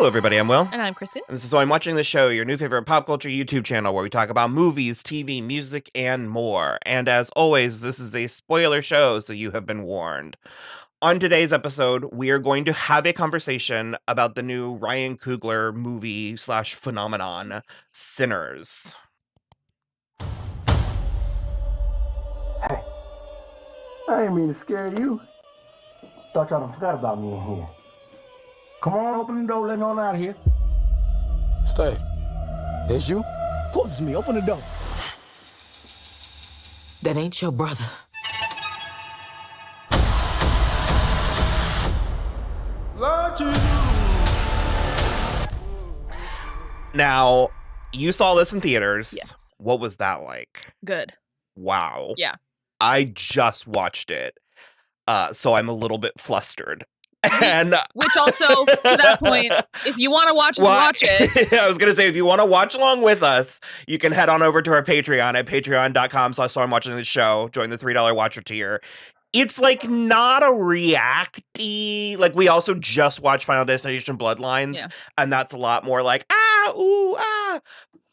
Hello, everybody. I'm Will. And I'm Kristen. And this is So I'm Watching the Show, your new favorite pop culture YouTube channel where we talk about movies, TV, music, and more. And as always, this is a spoiler show, so you have been warned. On today's episode, we are going to have a conversation about the new Ryan Coogler movie / phenomenon, Sinners. Hey, I didn't mean to scare you. Thought y'all done forgot about me in here. Come on, open the door, let me on out of here. Stay. It's you? Of course it's me, open the door. That ain't your brother. Now, you saw this in theaters. Yes. What was that like? Good. Wow. Yeah. I just watched it, so I'm a little bit flustered. And Which also, to that point, if you want to watch it, watch it. I was going to say, if you want to watch along with us, you can head on over to our Patreon at patreon.com/soimwatching the show. Join the $3 watcher tier. It's like not a reacty. Like we also just watched Final Destination Bloodlines, Yeah. and that's a lot more like ooh ah.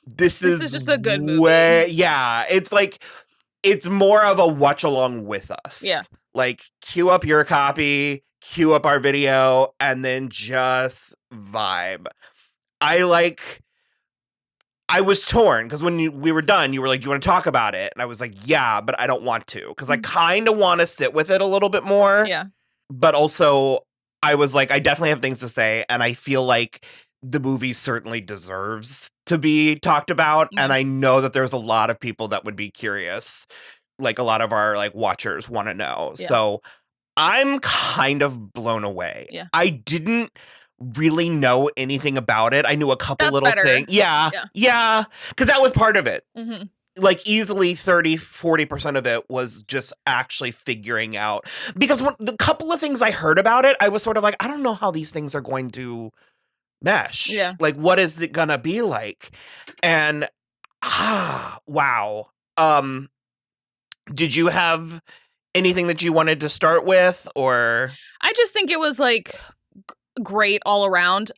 This is just a good movie. Yeah, it's like it's more of a watch along with us. Yeah. Like queue up your copy, queue up our video, and then just vibe. I was torn because when we were done, you were like, "Do you want to talk about it?" And I was like, "Yeah, but I don't want to because I kind of want to sit with it a little bit more." Yeah. But also, I was like, I definitely have things to say, and I feel like the movie certainly deserves to be talked about, and I know that there's a lot of people that would be curious. Like a lot of our like watchers want to know. Yeah. So I'm kind of blown away. Yeah. I didn't really know anything about it. I knew a couple That's little better. things. Yeah. Because that was part of it. Mm-hmm. Like easily 30-40% of it was just actually figuring out. Because the couple of things I heard about it, I was sort of like, I don't know how these things are going to mesh. Yeah. Like, what is it gonna be like? And wow. Did you have anything that you wanted to start with, or? I just think it was like great all around.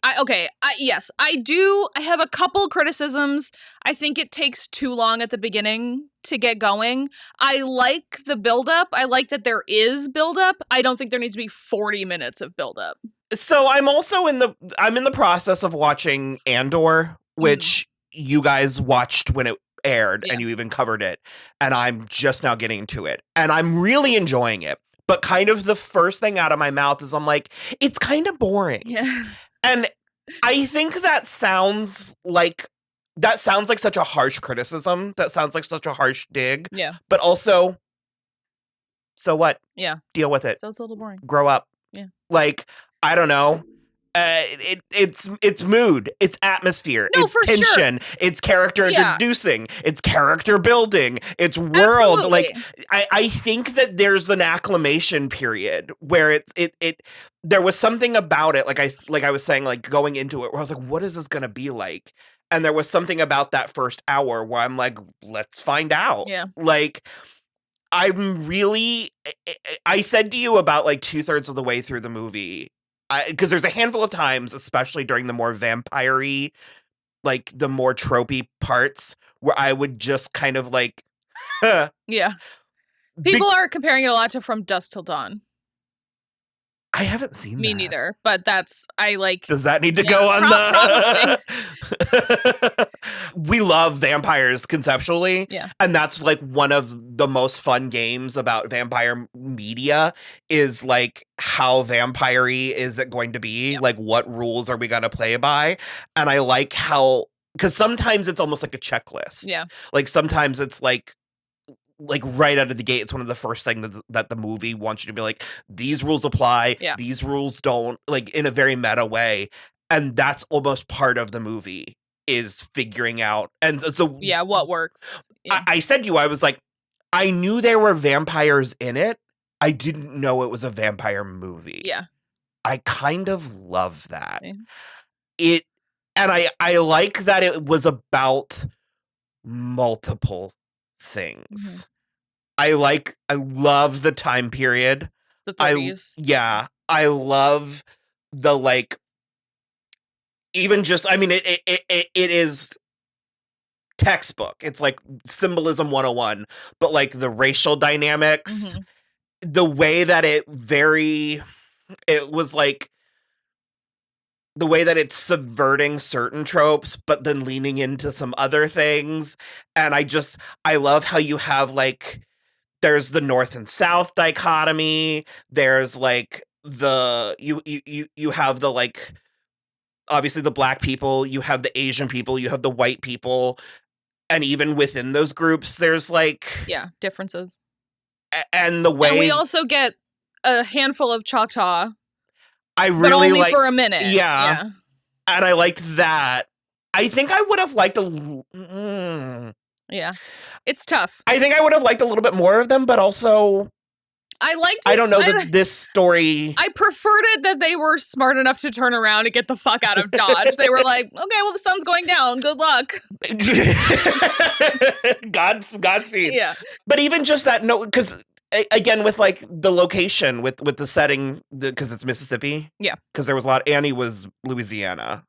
Yes, I do. I have a couple criticisms. I think it takes too long at the beginning to get going. I like the buildup. I like that there is buildup. I don't think there needs to be 40 minutes of buildup. So I'm also in the process of watching Andor, which you guys watched when it aired, and you even covered it, and I'm just now getting to it, and I'm really enjoying it. But kind of the first thing out of my mouth is I'm like, it's kind of boring. Yeah. And I think that sounds like such a harsh criticism. That sounds like such a harsh dig. Yeah. But also, so what? Yeah. Deal with it. So it's a little boring. Grow up. Yeah. Like, I don't know. It's mood, it's atmosphere, it's for tension, it's character introducing, it's character building, it's world. Absolutely. Like I think that there's an acclimation period where it there was something about it, like I was saying, like going into it where I was like, what is this gonna be like? And there was something about that first hour where I'm like, let's find out. Yeah. Like I said to you about like 2/3 of the way through the movie, because there's a handful of times, especially during the more vampire-y, like the more tropey parts, where I would just kind of like, Yeah. People are comparing it a lot to From Dusk Till Dawn. I haven't seen Me that. neither, but I like. Does that need to go on the? We love vampires conceptually. Yeah. And that's like one of the most fun games about vampire media is like how vampire-y is it going to be? Like what rules are we going to play by? And I like how, because sometimes it's almost like a checklist. Yeah. Like sometimes it's like right out of the gate, it's one of the first things that the movie wants you to be like, these rules apply, these rules don't, like in a very meta way. And that's almost part of the movie is figuring out. And so what works. Yeah. I said to you, I was like, I knew there were vampires in it. I didn't know it was a vampire movie. Yeah. I kind of love that. Yeah. And I like that it was about multiple things. I love the time period. The 30s. I love the like even just, I mean, it is textbook. It's like symbolism 101, but like the racial dynamics, the way that it was like the way that it's subverting certain tropes, but then leaning into some other things. And I love how you have like, there's the North and South dichotomy. There's like you have the like, obviously the Black people, you have the Asian people, you have the white people. And even within those groups, there's like, differences. And the way, and we also get a handful of Choctaw. I really but only like for a minute. Yeah. And I liked that. I think I would have liked Yeah. It's tough. I think I would have liked a little bit more of them, but also I don't know that this story. I preferred it that they were smart enough to turn around and get the fuck out of Dodge. They were like, okay, well, the sun's going down. Good luck. Godspeed. Yeah. But even just that, no, because again, with like the location, with the setting, because it's Mississippi. Yeah. Because there was a lot. Annie was Louisiana.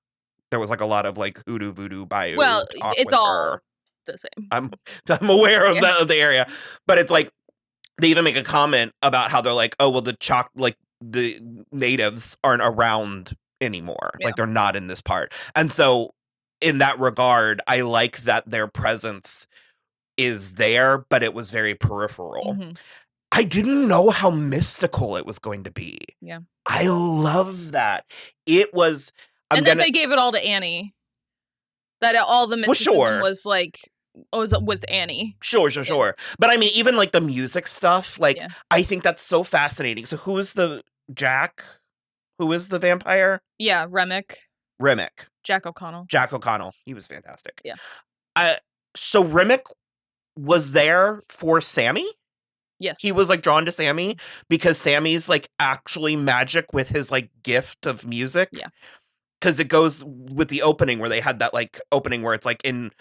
There was like a lot of like hoodoo, voodoo, bayou. Well, it's all her. The same. I'm aware of the area, but it's like they even make a comment about how they're like, oh well, the natives aren't around anymore, like they're not in this part, and so in that regard, I like that their presence is there, but it was very peripheral. I didn't know how mystical it was going to be. Yeah, I love that it was, then they gave it all to Annie. That all the mysticism was like. Was with Annie. Sure. But I mean, even like the music stuff, like I think that's so fascinating. So who is the Jack? Who is the vampire? Yeah, Remick. Jack O'Connell. He was fantastic. Yeah. So Remick was there for Sammy? Yes. He was like drawn to Sammy because Sammy's like actually magic with his like gift of music. Yeah. Because it goes with the opening where they had that like opening where it's like in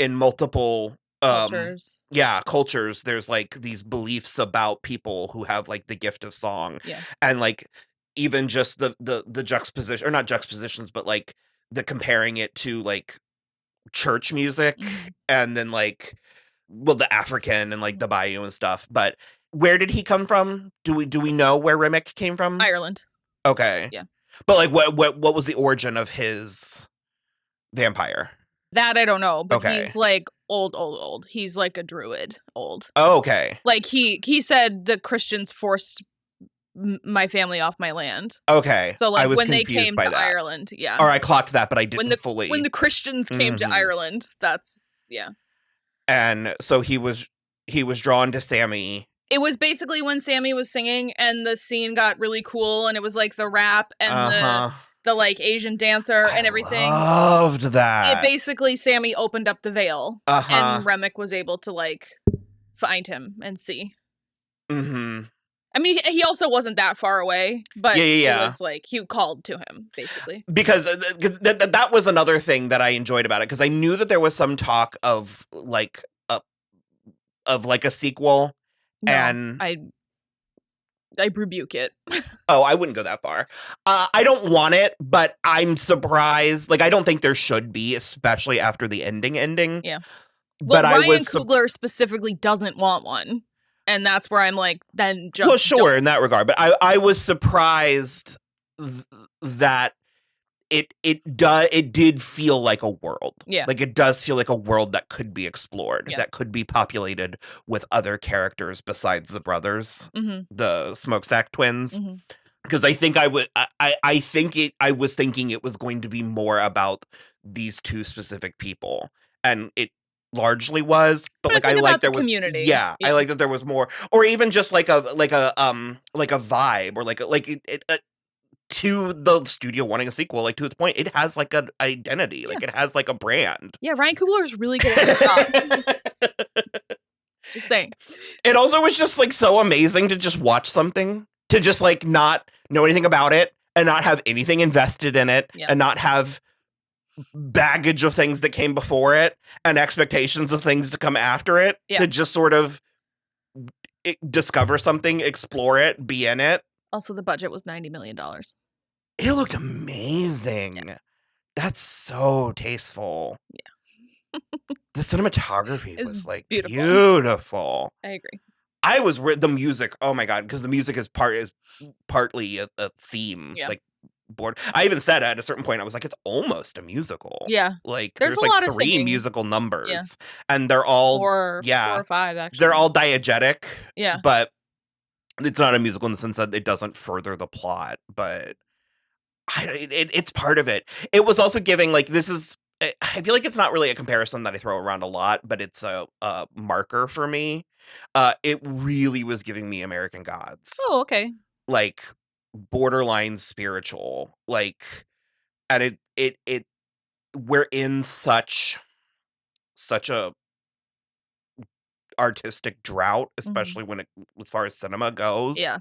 multiple cultures. Cultures. There's like these beliefs about people who have like the gift of song. Yeah. And like even just the juxtaposition, or not juxtapositions, but like the comparing it to like church music and then like the African and like the bayou and stuff. But where did he come from? Do we know where Remick came from? Ireland. Okay. Yeah. But like what was the origin of his vampire? That I don't know, but he's like old. He's like a druid old. Oh, okay. Like he said the Christians forced my family off my land. Okay. So like I was when they came to that. Ireland, Or I clocked that, but I didn't fully. When the Christians came to Ireland, that's And so he was drawn to Sammy. It was basically when Sammy was singing and the scene got really cool and it was like the rap and the like Asian dancer and everything. Loved that. It basically Sammy opened up the veil and Remick was able to like find him and see. I mean, he also wasn't that far away, but it was like he called to him basically. Because that was another thing that I enjoyed about it, because I knew that there was some talk of like a sequel. No, and I rebuke it. Oh, I wouldn't go that far. I don't want it, but I'm surprised. Like, I don't think there should be, especially after the ending. Yeah. But Ryan Coogler specifically doesn't want one. And that's where I'm like, then just well, sure, in that regard. But I was surprised that it did feel like a world. Yeah. Like it does feel like a world that could be explored, that could be populated with other characters besides the brothers, the Smokestack twins. Because I think I was thinking it was going to be more about these two specific people, and it largely was. But like I like there was community. Yeah, I like that there was more, or even just like a vibe, or to the studio wanting a sequel, like to its point, it has like an identity, like it has like a brand. Yeah, Ryan Coogler's really good at his job. Just saying. It also was just like so amazing to just watch something, to just like not know anything about it and not have anything invested in it and not have baggage of things that came before it and expectations of things to come after it, to just sort of discover something, explore it, be in it. Also, the budget was $90 million. It looked amazing. That's so tasteful. Yeah. The cinematography It was like beautiful. beautiful. I agree. The music. Oh my god, because the music is partly a theme. Yeah. Like I even said at a certain point, I was like, it's almost a musical. Yeah. Like There's a like lot of 3 singing. musical numbers, and they're all 4 or 5 actually. they're all diegetic. Yeah. But it's not a musical in the sense that it doesn't further the plot, but it's part of it. It was also giving like this is. I feel like it's not really a comparison that I throw around a lot, but it's a marker for me. It really was giving me American Gods. Oh, okay. Like borderline spiritual, like, and it we're in such a artistic drought, especially when as far as cinema goes. Yeah.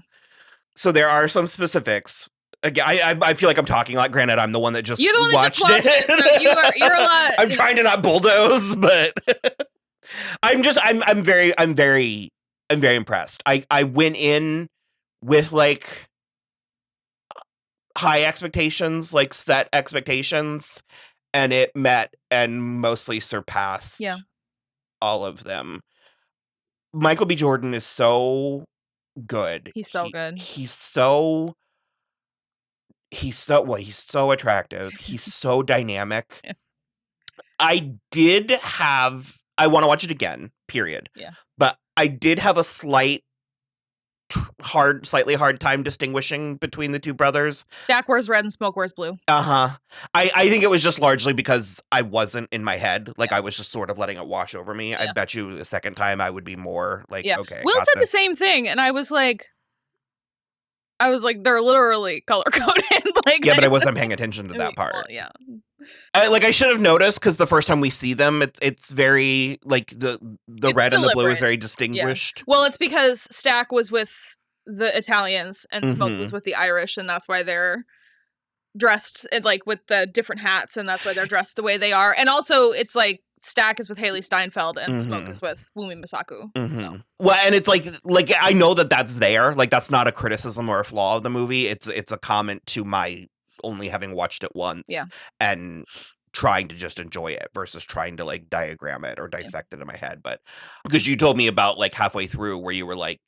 So there are some specifics. Again, I feel like I'm talking a lot. Granted, I'm the one that just You're the one that just watched it. So you're a lot. I'm trying to not bulldoze, but I'm very impressed. I went in with like high expectations, like set expectations, and it met and mostly surpassed all of them. Michael B. Jordan is so good. He's so good. He's so attractive. He's so dynamic. Yeah. I want to watch it again, period. Yeah. But I did have a slightly hard time distinguishing between the two brothers. Stack wears red and Smoke wears blue. I think it was just largely because I wasn't in my head. Like I was just sort of letting it wash over me. I bet you the second time I would be more like, okay. Will said the same thing, and I was like, they're literally color coded. Like, yeah, but I wasn't paying attention to that part. Well, yeah. I should have noticed because the first time we see them, it's very like the red and the blue is very distinguished. Yeah. Well, it's because Stack was with the Italians and Smoke was with the Irish, and that's why they're dressed like with the different hats, and that's why they're dressed the way they are. And also, it's like Stack is with Haley Steinfeld and Smoke is with Wumi Masaku. So. Well, and it's like I know that's there. Like that's not a criticism or a flaw of the movie. It's a comment to my only having watched it once and trying to just enjoy it versus trying to like diagram it or dissect it in my head. But because you told me about like halfway through where you were like,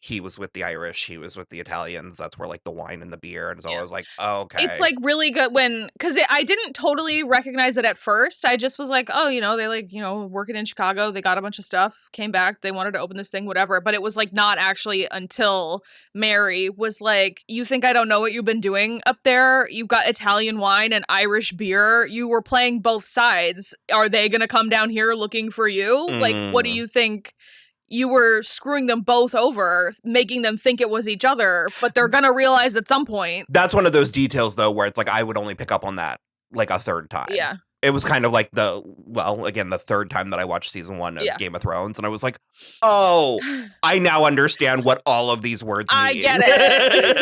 he was with the Irish, he was with the Italians. That's where like the wine and the beer. And so I was like, oh, okay. It's like really good because I didn't totally recognize it at first. I just was like, oh, they like, working in Chicago. They got a bunch of stuff, came back. They wanted to open this thing, whatever. But it was like not actually until Mary was like, you think I don't know what you've been doing up there? You've got Italian wine and Irish beer. You were playing both sides. Are they going to come down here looking for you? Like, what do you think? You were screwing them both over, making them think it was each other, but they're going to realize at some point. That's one of those details, though, where it's like I would only pick up on that like a third time. Yeah. It was kind of like the third time that I watched season 1 of Game of Thrones, and I was like, oh, I now understand what all of these words mean. I get it.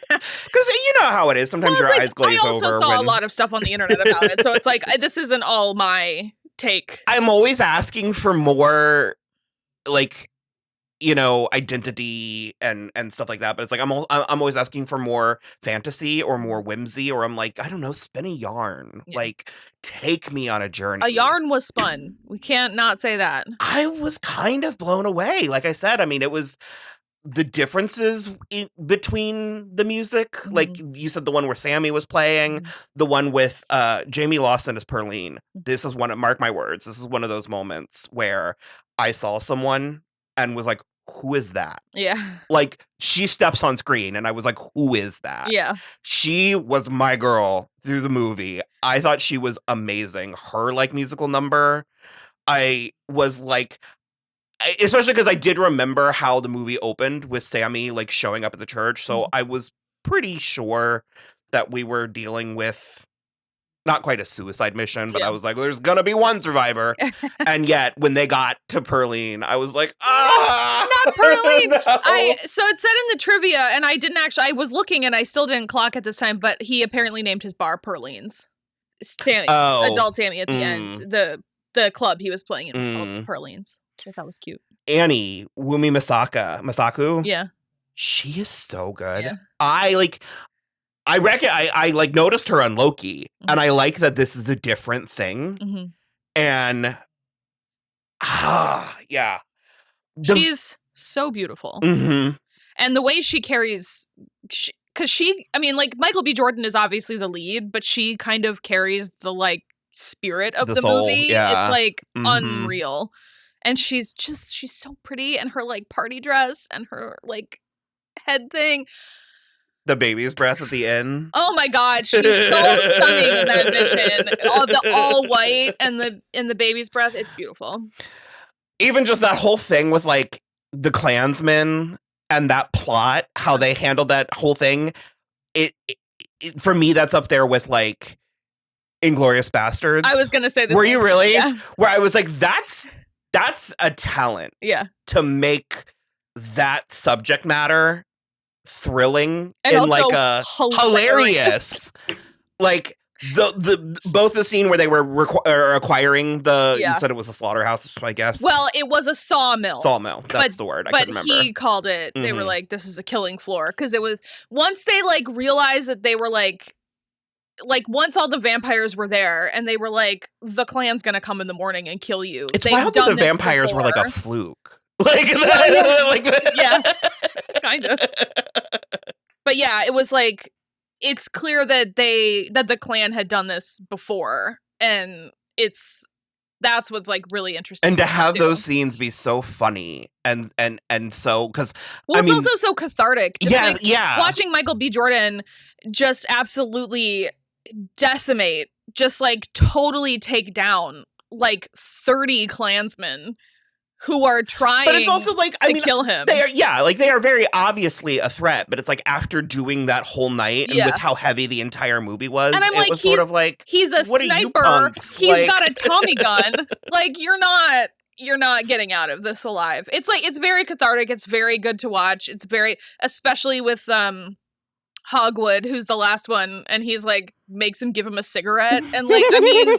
Because you know how it is. Sometimes your eyes glaze over. I also saw a lot of stuff on the internet about it, so it's like, this isn't all my take. I'm always asking for more like identity and stuff like that, but it's like I'm always asking for more fantasy or more whimsy, or I'm like, I don't know, spin a yarn, like take me on a journey. A yarn was spun. We can't not say that. I was kind of blown away. Like I said, I mean, it was the differences between the music. Like you said, the one where Sammy was playing, the one with Jamie Lawson as Perline. This is mark my words, this is one of those moments where I saw someone and was like, who is that? Yeah. Like, she steps on screen and I was like, who is that? Yeah. She was my girl through the movie. I thought she was amazing. Her, like, musical number, I was like, especially because I did remember how the movie opened with Sammy, like, showing up at the church. So I was pretty sure that we were dealing with not quite a suicide mission, but I was like, there's gonna be one survivor. And yet, when they got to Perline, I was like, not Perline. No. So it said in the trivia, and I was looking and I still didn't clock at this time, but he apparently named his bar Perline's. Sammy, adult Sammy at the end. The club he was playing in was called Perline's, which I thought was cute. Annie, Wumi Masaku. Yeah. She is so good. Yeah. I like noticed her on Loki, and I like that this is a different thing. Mm-hmm. And yeah. She's so beautiful. Mm-hmm. And the way she carries, I mean, like, Michael B. Jordan is obviously the lead, but she kind of carries the, like, spirit of the soul, movie. yeah. It's, like, Mhm. unreal. And she's so pretty, and her, like, party dress and her, like, head thing. The baby's breath at the end. Oh my God, she's so stunning in that vision. All white and the baby's breath, it's beautiful. Even just that whole thing with like the Klansmen and that plot, how they handled that whole thing, it for me that's up there with like Inglourious Bastards. I was gonna say this. Were you really? Yeah. Where I was like, that's a talent. Yeah. To make that subject matter thrilling and in also like a hilarious. Like the both the scene where they were acquiring the you said it was a slaughterhouse, I guess. Well, it was a sawmill. That's the word. I couldn't remember. But he called it. They were like, "This is a killing floor," because it was once they like realized that they were like once all the vampires were there and they were like, the clan's gonna come in the morning and kill you. It's wild that the vampires were like a fluke. Like, yeah, kind of. But yeah, it was like it's clear that the clan had done this before, and that's what's like really interesting. And to have those scenes be so funny and so because it's also so cathartic. Just watching Michael B. Jordan just absolutely decimate, just like totally take down like 30 Klansmen who are trying but it's also like, to kill him. They are very obviously a threat, but it's like after doing that whole night and with how heavy the entire movie was, and I'm it was sort of like, he's a what sniper. Are you punks? He's got a Tommy gun. Like you're not getting out of this alive. It's like it's very cathartic. It's very good to watch. It's very, especially with Hogwood, who's the last one, and he's like makes him give him a cigarette, and like I mean,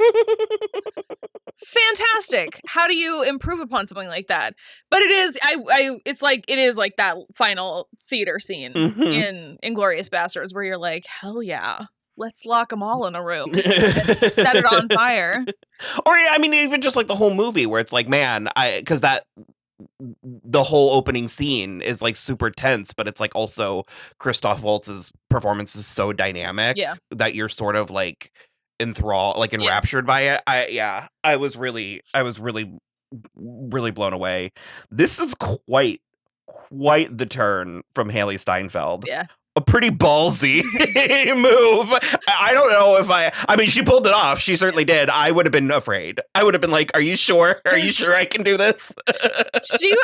fantastic. How do you improve upon something like that? But it is, it is like that final theater scene in Inglourious Bastards where you're like, hell yeah, let's lock them all in a room and set it on fire. Or I mean, even just like the whole movie where it's like, man, because the whole opening scene is like super tense, but it's like also Christoph Waltz's performance is so dynamic that you're sort of like enthralled, like enraptured by it. I was really blown away. This is quite the turn from Haley Steinfeld. Yeah. A pretty ballsy move. I don't know if I mean, she pulled it off. She certainly did. I would have been afraid. I would have been like, are you sure? Are you sure I can do this?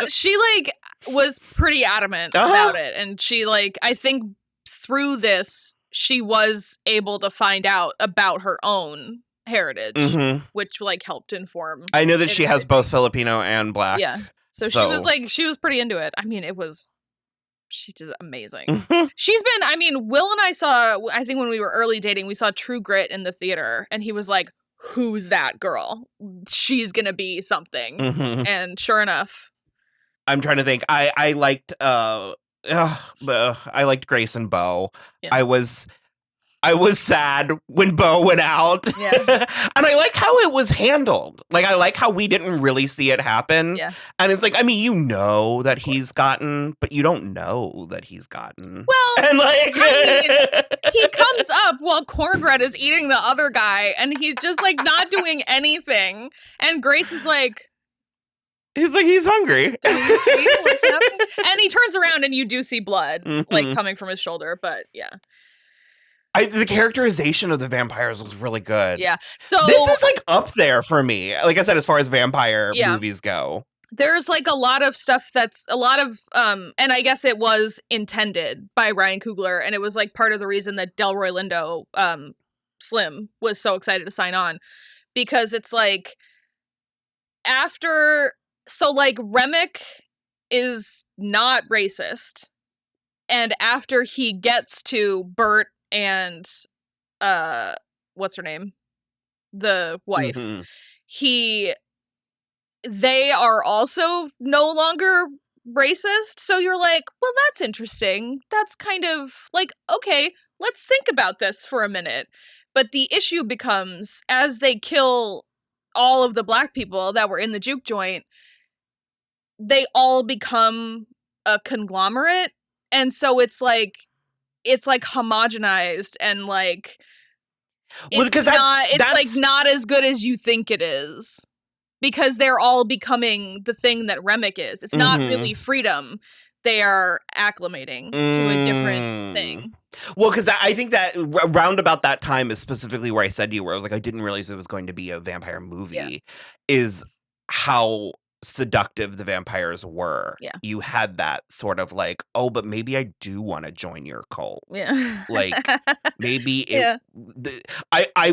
She like was pretty adamant about it. And she like, I think through this, she was able to find out about her own heritage, which like helped inform. I know that she has both Filipino and Black. Yeah. So she was pretty into it. I mean, she did amazing. She's been, I mean, Will and I think when we were early dating, we saw True Grit in the theater, and he was like, who's that girl? She's gonna be something. And sure enough. I'm trying to think. I liked Grace and Bo. Yeah. I was sad when Bo went out. Yeah. And I like how it was handled. Like, I like how we didn't really see it happen. Yeah. And it's like, I mean, you know that he's gotten, but you don't know that he's gotten. Well, and like, I mean, he comes up while Cornbread is eating the other guy, and he's just like not doing anything. And Grace is like, he's like, he's hungry. Do you see what's happening? And he turns around and you do see blood like coming from his shoulder. But yeah. The characterization of the vampires was really good. Yeah. So this is like up there for me. Like I said, as far as vampire movies go. There's like a lot of stuff that's a lot of and I guess it was intended by Ryan Coogler, and it was like part of the reason that Delroy Lindo Slim was so excited to sign on, because it's like like Remick is not racist, and after he gets to Bert and what's her name, the wife, they are also no longer racist. So you're like, well, that's interesting. That's kind of like, okay, let's think about this for a minute. But the issue becomes, as they kill all of the black people that were in the juke joint, they all become a conglomerate. And so it's like homogenized and like, it's like not as good as you think it is. Because they're all becoming the thing that Remick is. It's not really freedom. They are acclimating to a different thing. Well, because I think that round about that time is specifically where I said to you, where I was like, I didn't realize it was going to be a vampire movie, is how seductive the vampires were. Yeah. You had that sort of like, oh, but maybe I do want to join your cult. Yeah. Like, maybe I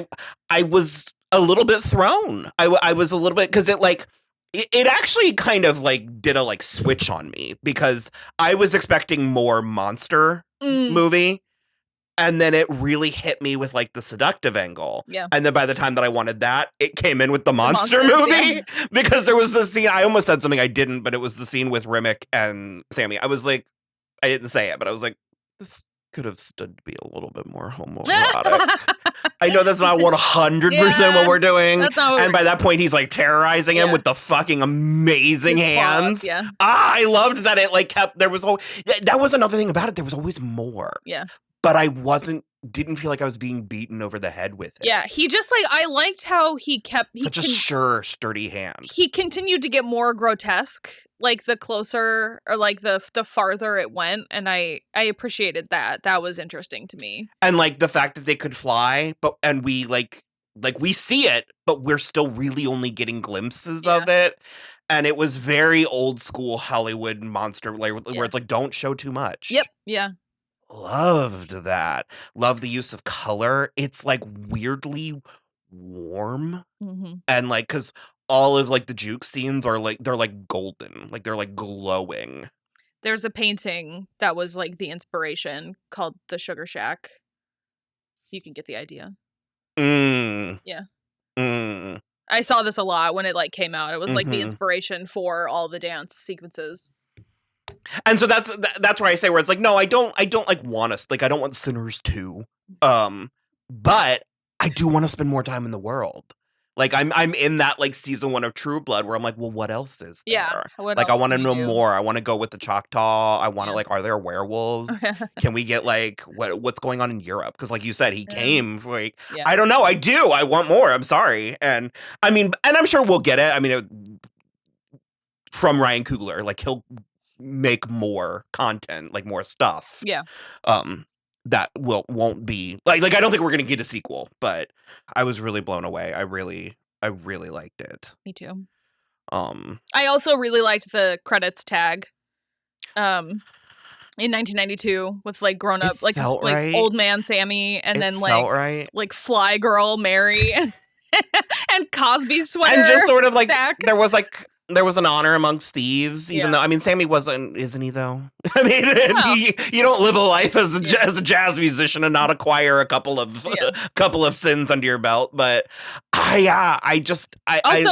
was a little bit thrown. I was a little bit, because it actually kind of like did a like switch on me, because I was expecting more monster movie, and then it really hit me with like the seductive angle. Yeah. And then by the time that I wanted that, it came in with the monster movie, because there was the scene, I almost said something I didn't, but it was the scene with Remick and Sammy. I was like, I didn't say it, but I was like, this could have stood to be a little bit more homoerotic. I know that's not 100% what we're doing. And by that point, he's like terrorizing him with the fucking amazing hands. Yeah. I loved that it like kept, that was another thing about it. There was always more. Yeah. But I didn't feel like I was being beaten over the head with it. Yeah, he just like, I liked how he kept such a sure, sturdy hand. He continued to get more grotesque, like the closer or like the farther it went, and I appreciated that. That was interesting to me. And like the fact that they could fly, and we like we see it, but we're still really only getting glimpses of it. And it was very old school Hollywood monster, where it's like, don't show too much. Yep. Yeah. Loved that. Love the use of color. It's like weirdly warm. And like, because all of like the juke scenes are like, they're like golden, like they're like glowing. There's a painting that was like the inspiration called the Sugar Shack. You can get the idea. Yeah. I saw this a lot when it like came out. It was like the inspiration for all the dance sequences. And so that's where I say, where it's like, no, I don't like want us, like I don't want Sinners 2. But I do want to spend more time in the world. Like I'm in that like season 1 of True Blood where I'm like, well, what else is there? Yeah. Like I want to know more. I want to go with the Choctaw. I want to like, are there werewolves? Can we get like what's going on in Europe? Because like you said, he came like, I don't know. I do. I want more. I'm sorry. And I mean, and I'm sure we'll get it. I mean, from Ryan Coogler, like he'll make more content, like more stuff. Yeah. That won't be like I don't think we're gonna get a sequel, but I was really blown away. I really liked it. Me too. I also really liked the credits tag. In 1992 with like grown up like old man Sammy and then like fly girl Mary and Cosby's sweater and just sort of like stack. there was an honor amongst thieves, even though I mean Sammy isn't he though? I mean, you don't live a life as a jazz musician and not acquire a couple of sins under your belt. But I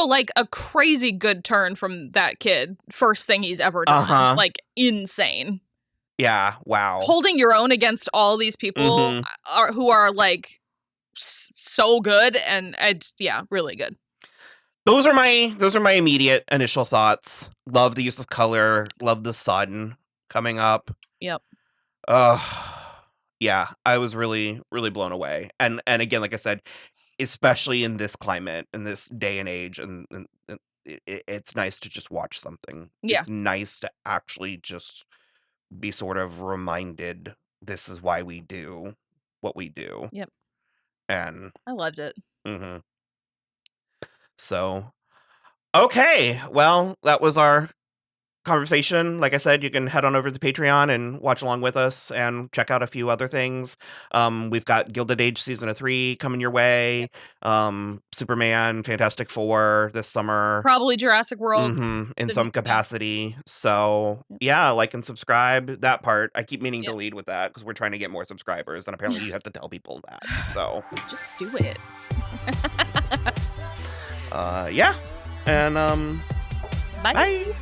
like a crazy good turn from that kid. First thing he's ever done, like insane. Yeah, wow. Holding your own against all these people who are like so good, and really good. Those are my immediate initial thoughts. Love the use of color. Love the sun coming up. Yep. Yeah, I was really, really blown away. And again, like I said, especially in this climate, in this day and age, and it's nice to just watch something. Yeah. It's nice to actually just be sort of reminded this is why we do what we do. Yep. And I loved it. So, okay. Well, that was our conversation. Like I said, you can head on over to the Patreon and watch along with us and check out a few other things. We've got Gilded Age Season 3 coming your way. Superman, Fantastic Four this summer. Probably Jurassic World. In some capacity. So, yeah, like and subscribe. That part. I keep meaning to lead with that because we're trying to get more subscribers. And apparently you have to tell people that. So, just do it. Yeah. And, bye.